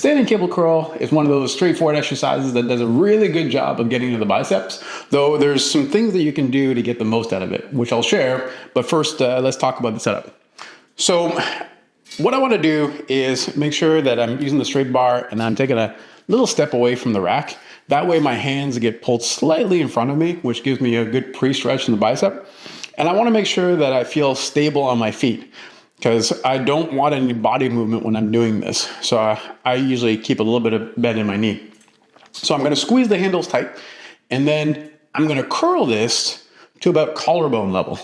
standing cable curl is one of those straightforward exercises that does a really good job of getting to the biceps, though there's some things that you can do to get the most out of it, which I'll share. But first, let's talk about the setup. So what I want to do is make sure that I'm using the straight bar and I'm taking a little step away from the rack. That way my hands get pulled slightly in front of me, which gives me a good pre-stretch in the bicep. And I want to make sure that I feel stable on my feet, because I don't want any body movement when I'm doing this. So I usually keep a little bit of bend in my knee. So I'm going to squeeze the handles tight, and then I'm going to curl this to about collarbone level.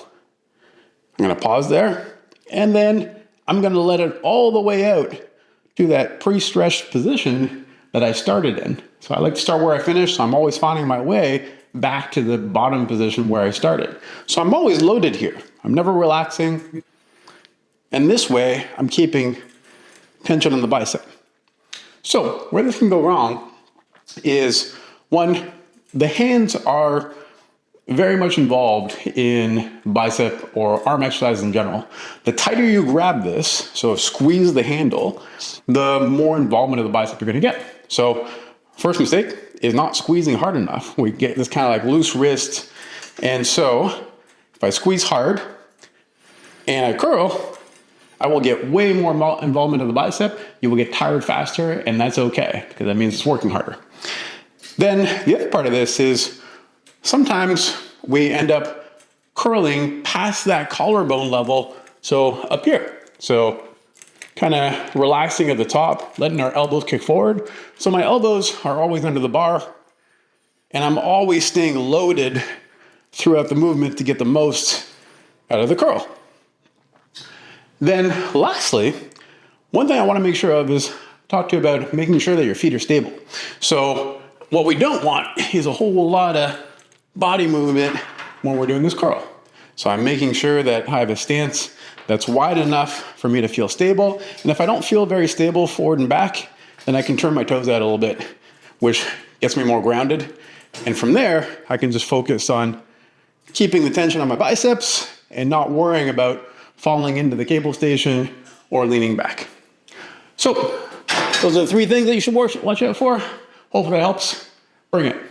I'm going to pause there, and then I'm going to let it all the way out to that pre-stretched position that I started in. So I like to start where I finish, so I'm always finding my way back to the bottom position where I started. So I'm always loaded here. I'm never relaxing. And this way, I'm keeping tension on the bicep. So where this can go wrong is, one, the hands are very much involved in bicep or arm exercise in general. The tighter you grab this, so squeeze the handle, the more involvement of the bicep you're gonna get. So first mistake is not squeezing hard enough. We get this kind of like loose wrist. And so if I squeeze hard and I curl, I will get way more involvement of the bicep. You will get tired faster, and that's okay, because that means it's working harder. Then the other part of this is sometimes we end up curling past that collarbone level, so up here. So kind of relaxing at the top, letting our elbows kick forward. So my elbows are always under the bar, and I'm always staying loaded throughout the movement to get the most out of the curl. Then lastly, one thing I want to make sure of is talk to you about making sure that your feet are stable. So what we don't want is a whole lot of body movement when we're doing this curl. So I'm making sure that I have a stance that's wide enough for me to feel stable. And if I don't feel very stable forward and back, then I can turn my toes out a little bit, which gets me more grounded. And from there, I can just focus on keeping the tension on my biceps and not worrying about falling into the cable station or leaning back. So those are the three things that you should watch out for. Hopefully that helps. Bring it.